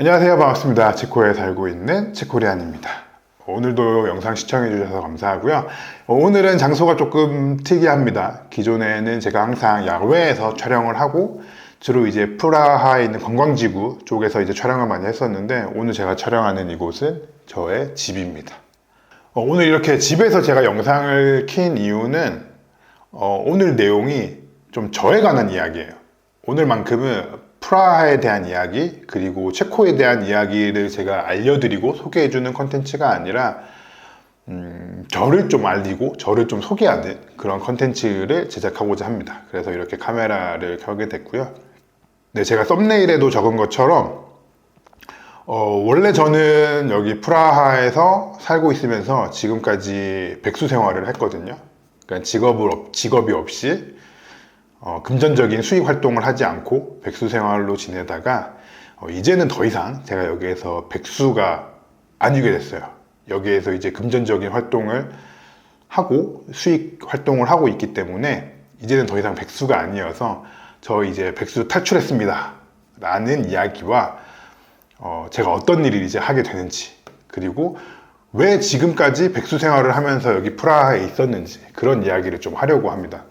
안녕하세요, 반갑습니다. 체코에 살고 있는 체코리안입니다. 오늘도 영상 시청해 주셔서 감사하고요. 오늘은 장소가 조금 특이합니다. 기존에는 제가 항상 야외에서 촬영을 하고 주로 이제 프라하에 있는 관광지구 쪽에서 이제 촬영을 많이 했었는데, 오늘 제가 촬영하는 이곳은 저의 집입니다. 오늘 이렇게 집에서 제가 영상을 킨 이유는 오늘 내용이 좀 저에 관한 이야기예요. 오늘만큼은 프라하에 대한 이야기, 그리고 체코에 대한 이야기를 제가 알려드리고 소개해주는 컨텐츠가 아니라 저를 좀 알리고 저를 좀 소개하는 그런 컨텐츠를 제작하고자 합니다. 그래서 이렇게 카메라를 켜게 됐고요. 네, 제가 썸네일에도 적은 것처럼 원래 저는 여기 프라하에서 살고 있으면서 지금까지 백수 생활을 했거든요. 그러니까 직업이 없이 금전적인 수익 활동을 하지 않고 백수 생활로 지내다가 이제는 더 이상 제가 여기에서 백수가 아니게 됐어요. 여기에서 이제 금전적인 활동을 하고 수익 활동을 하고 있기 때문에 이제는 더 이상 백수가 아니어서 저 이제 백수 탈출했습니다 라는 이야기와 제가 어떤 일을 이제 하게 되는지, 그리고 왜 지금까지 백수 생활을 하면서 여기 프라하에 있었는지, 그런 이야기를 좀 하려고 합니다.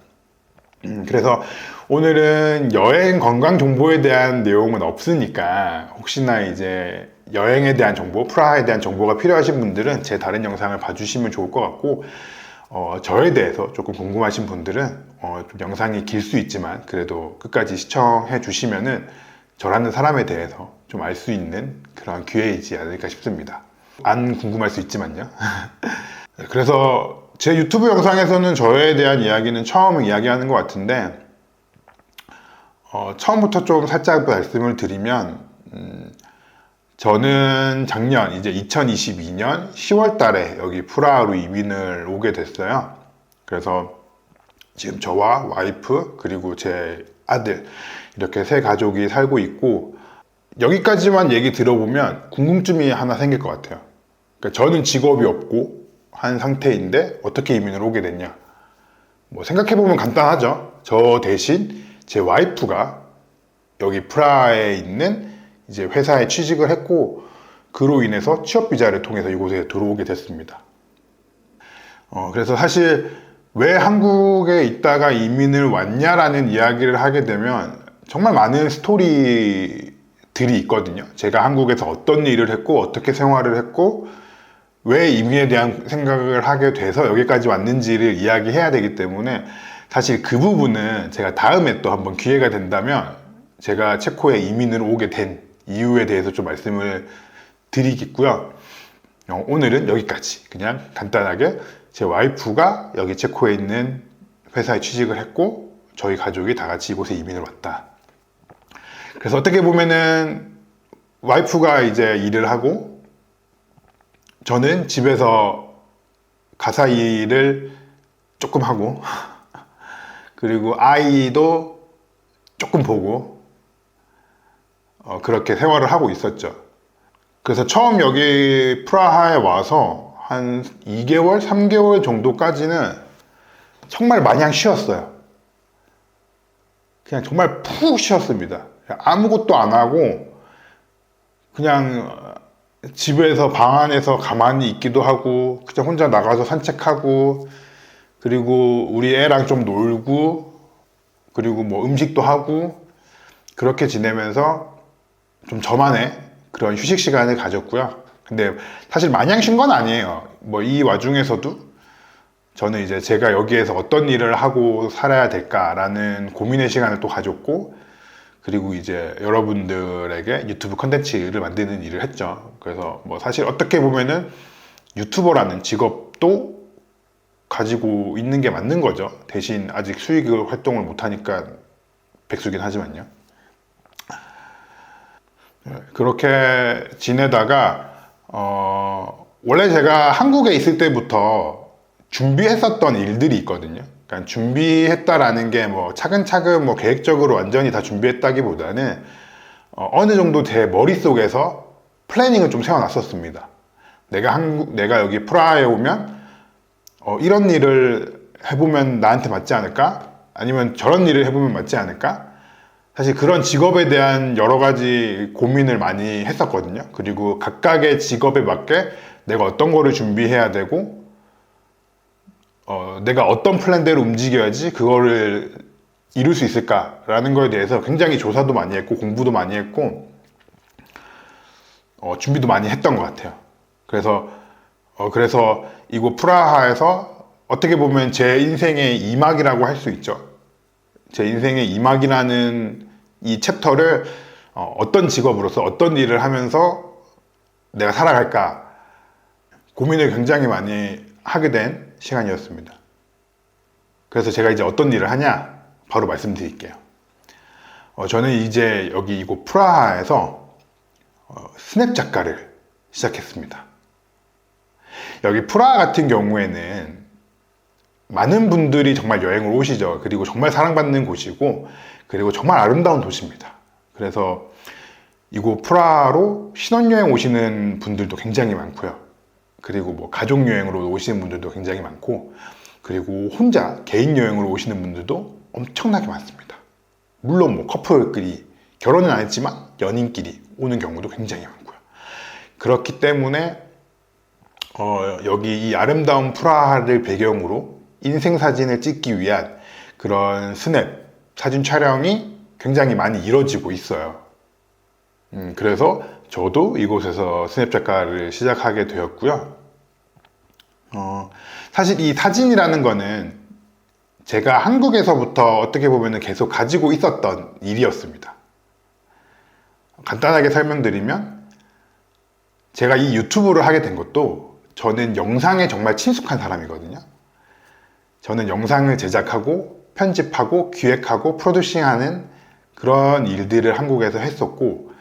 그래서 오늘은 여행 관광 정보에 대한 내용은 없으니까, 혹시나 이제 여행에 대한 정보, 프라하에 대한 정보가 필요하신 분들은 제 다른 영상을 봐주시면 좋을 것 같고, 저에 대해서 조금 궁금하신 분들은 좀 영상이 길 수 있지만 그래도 끝까지 시청해 주시면은 저라는 사람에 대해서 좀 알 수 있는 그런 기회이지 않을까 싶습니다. 안 궁금할 수 있지만요. 그래서 제 유튜브 영상에서는 저에 대한 이야기는 처음 이야기하는 것 같은데, 처음부터 좀 살짝 말씀을 드리면, 저는 작년 이제 2022년 10월 달에 여기 프라하로 이민을 오게 됐어요. 그래서 지금 저와 와이프 그리고 제 아들 이렇게 세 가족이 살고 있고, 여기까지만 얘기 들어보면 궁금증이 하나 생길 것 같아요. 그러니까 저는 직업이 없고 한 상태인데 어떻게 이민을 오게 됐냐. 뭐 생각해보면 간단하죠. 저 대신 제 와이프가 여기 프라하에 있는 이제 회사에 취직을 했고, 그로 인해서 취업 비자를 통해서 이곳에 들어오게 됐습니다. 그래서 사실 왜 한국에 있다가 이민을 왔냐라는 이야기를 하게 되면 정말 많은 스토리들이 있거든요. 제가 한국에서 어떤 일을 했고 어떻게 생활을 했고 왜 이민에 대한 생각을 하게 돼서 여기까지 왔는지를 이야기해야 되기 때문에, 사실 그 부분은 제가 다음에 또 한번 기회가 된다면 제가 체코에 이민을 오게 된 이유에 대해서 좀 말씀을 드리겠고요. 오늘은 여기까지 그냥 간단하게 제 와이프가 여기 체코에 있는 회사에 취직을 했고 저희 가족이 다 같이 이곳에 이민을 왔다. 그래서 어떻게 보면은 와이프가 이제 일을 하고 저는 집에서 가사 일을 조금 하고 그리고 아이도 조금 보고 그렇게 생활을 하고 있었죠. 그래서 처음 여기 프라하에 와서 한 2개월, 3개월 정도까지는 정말 마냥 쉬었어요. 그냥 정말 푹 쉬었습니다. 아무것도 안 하고 그냥 집에서 방 안에서 가만히 있기도 하고 그냥 혼자 나가서 산책하고, 그리고 우리 애랑 좀 놀고, 그리고 뭐 음식도 하고, 그렇게 지내면서 좀 저만의 그런 휴식 시간을 가졌고요. 근데 사실 마냥 쉰 건 아니에요. 뭐 이 와중에서도 저는 이제 제가 여기에서 어떤 일을 하고 살아야 될까라는 고민의 시간을 또 가졌고, 그리고 이제 여러분들에게 유튜브 컨텐츠를 만드는 일을 했죠. 그래서 뭐 사실 어떻게 보면은 유튜버라는 직업도 가지고 있는 게 맞는 거죠. 대신 아직 수익 활동을 못하니까 백수긴 하지만요. 그렇게 지내다가 원래 제가 한국에 있을 때부터 준비했었던 일들이 있거든요. 그러니까 준비했다라는 게 뭐 차근차근 뭐 계획적으로 완전히 다 준비했다기보다는 어느 정도 제 머릿속에서 플래닝을 좀 세워놨었습니다. 내가 여기 프라하에 오면 이런 일을 해보면 나한테 맞지 않을까? 아니면 저런 일을 해보면 맞지 않을까? 사실 그런 직업에 대한 여러 가지 고민을 많이 했었거든요. 그리고 각각의 직업에 맞게 내가 어떤 거를 준비해야 되고, 내가 어떤 플랜대로 움직여야지 그거를 이룰 수 있을까라는 거에 대해서 굉장히 조사도 많이 했고, 공부도 많이 했고, 준비도 많이 했던 것 같아요. 그래서 이곳 프라하에서 어떻게 보면 제 인생의 2막이라고 할 수 있죠. 제 인생의 2막이라는 이 챕터를 어떤 직업으로서 어떤 일을 하면서 내가 살아갈까 고민을 굉장히 많이 하게 된 시간이었습니다. 그래서 제가 이제 어떤 일을 하냐 바로 말씀드릴게요. 저는 이제 여기 이곳 프라하에서 스냅 작가를 시작했습니다. 여기 프라하 같은 경우에는 많은 분들이 정말 여행을 오시죠. 그리고 정말 사랑받는 곳이고, 그리고 정말 아름다운 도시입니다. 그래서 이곳 프라하로 신혼여행 오시는 분들도 굉장히 많고요. 그리고 뭐 가족여행으로 오시는 분들도 굉장히 많고, 그리고 혼자 개인 여행으로 오시는 분들도 엄청나게 많습니다. 물론 뭐 커플끼리 결혼은 안 했지만 연인끼리 오는 경우도 굉장히 많고요. 그렇기 때문에 여기 이 아름다운 프라하를 배경으로 인생 사진을 찍기 위한 그런 스냅 사진 촬영이 굉장히 많이 이루어지고 있어요. 그래서 저도 이곳에서 스냅 작가를 시작하게 되었고요. 사실 이 사진이라는 거는 제가 한국에서부터 어떻게 보면 계속 가지고 있었던 일이었습니다. 간단하게 설명드리면 제가 이 유튜브를 하게 된 것도 저는 영상에 정말 친숙한 사람이거든요. 저는 영상을 제작하고 편집하고 기획하고 프로듀싱하는 그런 일들을 한국에서 했었고,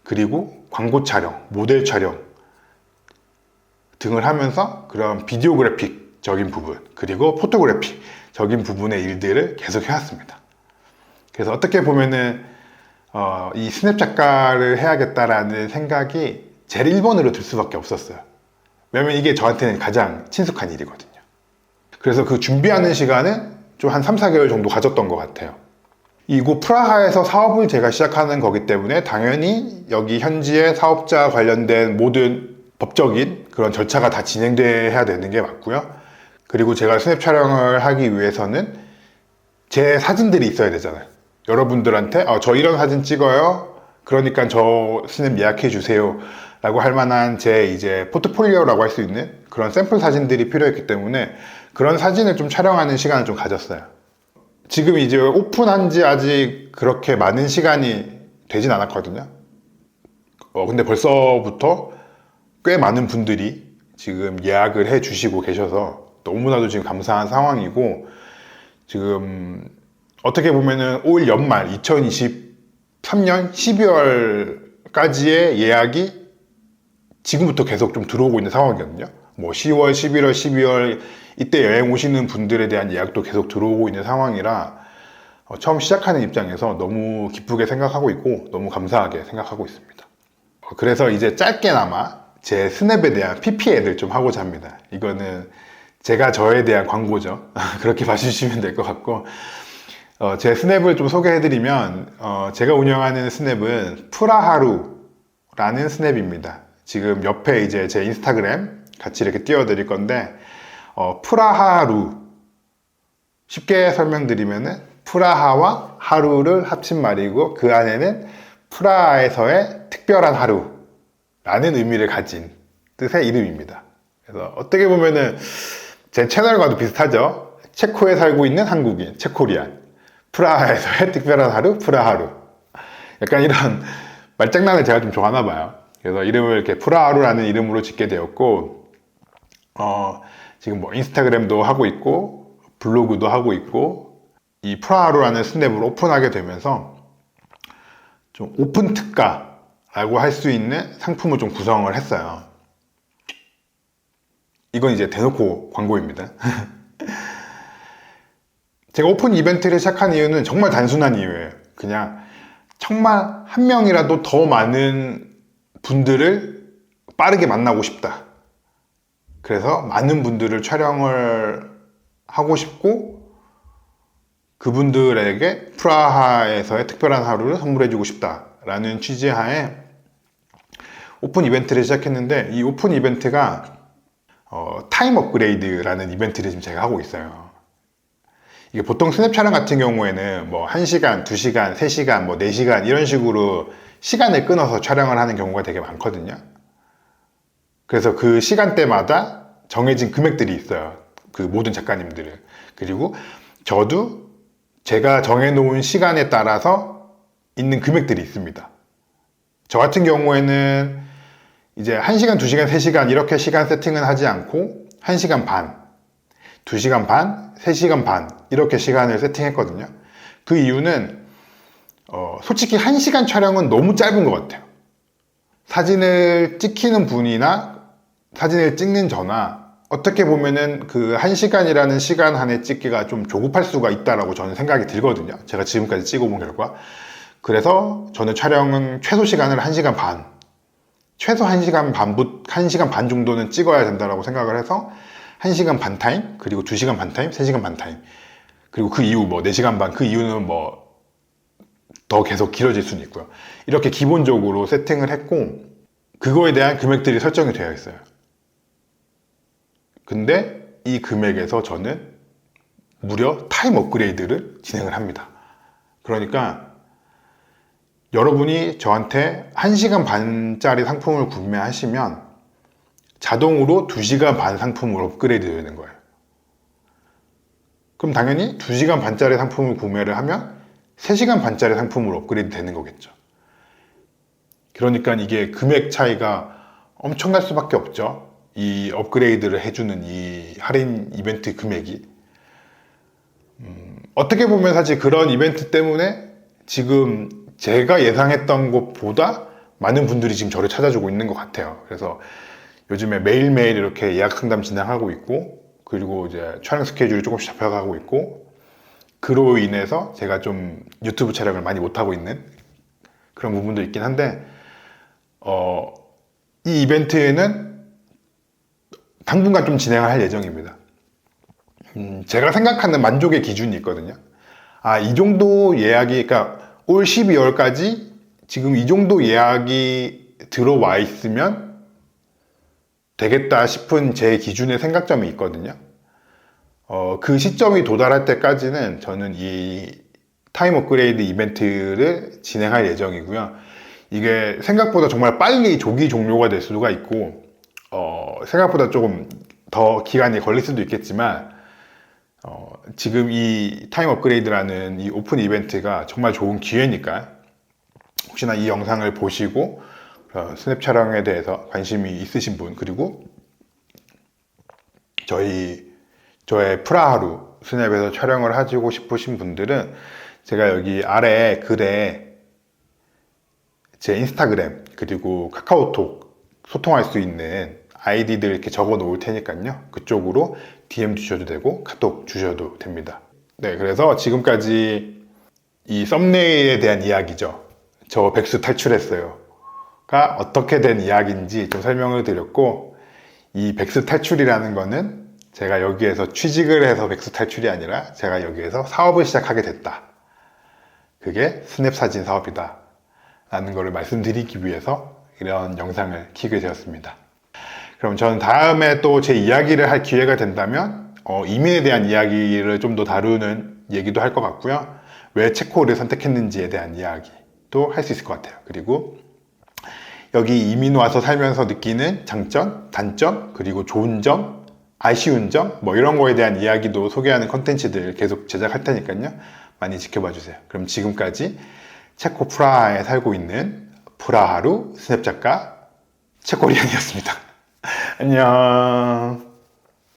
그리고 광고 촬영, 모델 촬영 등을 하면서 그런 비디오그래픽적인 부분, 그리고 포토그래픽적인 부분의 일들을 계속 해왔습니다. 그래서 어떻게 보면은 이 스냅 작가를 해야겠다라는 생각이 제일 1번으로 들 수밖에 없었어요. 왜냐면 이게 저한테는 가장 친숙한 일이거든요. 그래서 그 준비하는 시간은 좀 한 3, 4개월 정도 가졌던 것 같아요. 이곳 프라하에서 사업을 제가 시작하는 거기 때문에 당연히 여기 현지의 사업자 관련된 모든 법적인 그런 절차가 다 진행돼야 되는 게 맞고요. 그리고 제가 스냅 촬영을 하기 위해서는 제 사진들이 있어야 되잖아요. 여러분들한테 저 이런 사진 찍어요. 그러니까 저 스냅 예약해 주세요. 라고 할 만한 제 이제 포트폴리오라고 할 수 있는 그런 샘플 사진들이 필요했기 때문에 그런 사진을 좀 촬영하는 시간을 좀 가졌어요. 지금 이제 오픈한 지 아직 그렇게 많은 시간이 되진 않았거든요. 근데 벌써부터 꽤 많은 분들이 지금 예약을 해 주시고 계셔서 너무나도 지금 감사한 상황이고, 지금 어떻게 보면은 올 연말 2023년 12월까지의 예약이 지금부터 계속 좀 들어오고 있는 상황이거든요. 뭐 10월, 11월, 12월 이때 여행 오시는 분들에 대한 예약도 계속 들어오고 있는 상황이라 처음 시작하는 입장에서 너무 기쁘게 생각하고 있고 너무 감사하게 생각하고 있습니다. 그래서 이제 짧게나마 제 스냅에 대한 PPL을 좀 하고자 합니다. 이거는 제가 저에 대한 광고죠. 그렇게 봐주시면 될 것 같고, 제 스냅을 좀 소개해드리면 제가 운영하는 스냅은 프라하루라는 스냅입니다. 지금 옆에 이제 제 인스타그램 같이 이렇게 띄워드릴 건데, 프라하루, 쉽게 설명드리면은 프라하와 하루를 합친 말이고, 그 안에는 프라하에서의 특별한 하루라는 의미를 가진 뜻의 이름입니다. 그래서 어떻게 보면은 제 채널과도 비슷하죠. 체코에 살고 있는 한국인, 체코리안, 프라하에서의 특별한 하루, 프라하루. 약간 이런 말장난을 제가 좀 좋아하나 봐요. 그래서 이름을 이렇게 프라하루라는 이름으로 짓게 되었고, 지금 뭐 인스타그램도 하고 있고 블로그도 하고 있고, 이 프라하루라는 스냅을 오픈하게 되면서 좀 오픈 특가라고 할 수 있는 상품을 좀 구성을 했어요. 이건 이제 대놓고 광고입니다. 제가 오픈 이벤트를 시작한 이유는 정말 단순한 이유예요. 그냥 정말 한 명이라도 더 많은 분들을 빠르게 만나고 싶다. 그래서 많은 분들을 촬영을 하고 싶고, 그분들에게 프라하에서의 특별한 하루를 선물해주고 싶다라는 취지하에 오픈 이벤트를 시작했는데, 이 오픈 이벤트가 타임 업그레이드라는 이벤트를 지금 제가 하고 있어요. 이게 보통 스냅 촬영 같은 경우에는 뭐 1시간, 2시간, 3시간, 뭐 4시간 이런 식으로 시간을 끊어서 촬영을 하는 경우가 되게 많거든요. 그래서 그 시간대마다 정해진 금액들이 있어요. 그 모든 작가님들은. 그리고 저도 제가 정해놓은 시간에 따라서 있는 금액들이 있습니다. 저 같은 경우에는 이제 1시간, 2시간, 3시간 이렇게 시간 세팅은 하지 않고 1시간 반, 2시간 반, 3시간 반 이렇게 시간을 세팅했거든요. 그 이유는 솔직히 1시간 촬영은 너무 짧은 것 같아요. 사진을 찍히는 분이나 사진을 찍는 저나 어떻게 보면은 그 1시간이라는 시간 안에 찍기가 좀 조급할 수가 있다라고 저는 생각이 들거든요. 제가 지금까지 찍어본 결과. 그래서 저는 촬영은 최소 시간을 1시간 반, 최소 1시간 반 정도는 찍어야 된다고 생각을 해서 1시간 반 타임, 그리고 2시간 반 타임, 3시간 반 타임, 그리고 그 이후 뭐 4시간 반, 그 이후는 뭐 더 계속 길어질 수는 있고요. 이렇게 기본적으로 세팅을 했고, 그거에 대한 금액들이 설정이 되어 있어요. 근데 이 금액에서 저는 무려 타임 업그레이드를 진행을 합니다. 그러니까 여러분이 저한테 1시간 반짜리 상품을 구매하시면 자동으로 2시간 반 상품으로 업그레이드 되는 거예요. 그럼 당연히 2시간 반짜리 상품을 구매를 하면 3시간 반짜리 상품으로 업그레이드 되는 거겠죠. 그러니까 이게 금액 차이가 엄청날 수밖에 없죠. 이 업그레이드를 해주는 이 할인 이벤트 금액이. 어떻게 보면 사실 그런 이벤트 때문에 지금 제가 예상했던 것보다 많은 분들이 지금 저를 찾아주고 있는 것 같아요. 그래서 요즘에 매일매일 이렇게 예약 상담 진행하고 있고, 그리고 이제 촬영 스케줄이 조금씩 잡혀가고 있고, 그로 인해서 제가 좀 유튜브 촬영을 많이 못하고 있는 그런 부분도 있긴 한데, 이 이벤트는 당분간 좀 진행을 할 예정입니다. 제가 생각하는 만족의 기준이 있거든요. 이 정도 예약이, 그러니까 올 12월까지 지금 이 정도 예약이 들어와 있으면 되겠다 싶은 제 기준의 생각점이 있거든요. 그 시점이 도달할 때까지는 저는 이 타임 업그레이드 이벤트를 진행할 예정이고요. 이게 생각보다 정말 빨리 조기 종료가 될 수가 있고, 생각보다 조금 더 기간이 걸릴 수도 있겠지만, 지금 이 타임 업그레이드라는 이 오픈 이벤트가 정말 좋은 기회니까, 혹시나 이 영상을 보시고 스냅 촬영에 대해서 관심이 있으신 분, 그리고 저의 프라하루 스냅에서 촬영을 하시고 싶으신 분들은 제가 여기 아래 글에 제 인스타그램 그리고 카카오톡 소통할 수 있는 아이디들 이렇게 적어 놓을 테니까요. 그쪽으로 DM 주셔도 되고 카톡 주셔도 됩니다. 네, 그래서 지금까지 이 썸네일에 대한 이야기죠. 저 백수 탈출했어요 가 어떻게 된 이야기인지 좀 설명을 드렸고, 이 백수 탈출이라는 거는 제가 여기에서 취직을 해서 백수 탈출이 아니라 제가 여기에서 사업을 시작하게 됐다. 그게 스냅 사진 사업이다 라는 거를 말씀드리기 위해서 이런 영상을 켜게 되었습니다. 그럼 저는 다음에 또 제 이야기를 할 기회가 된다면 이민에 대한 이야기를 좀 더 다루는 얘기도 할 것 같고요. 왜 체코를 선택했는지에 대한 이야기도 할 수 있을 것 같아요. 그리고 여기 이민 와서 살면서 느끼는 장점, 단점, 그리고 좋은 점, 아쉬운 점, 뭐 이런 거에 대한 이야기도 소개하는 컨텐츠들 계속 제작할 테니까요. 많이 지켜봐 주세요. 그럼 지금까지 체코 프라하에 살고 있는 프라하루 스냅 작가 체코리안이었습니다. 안녕.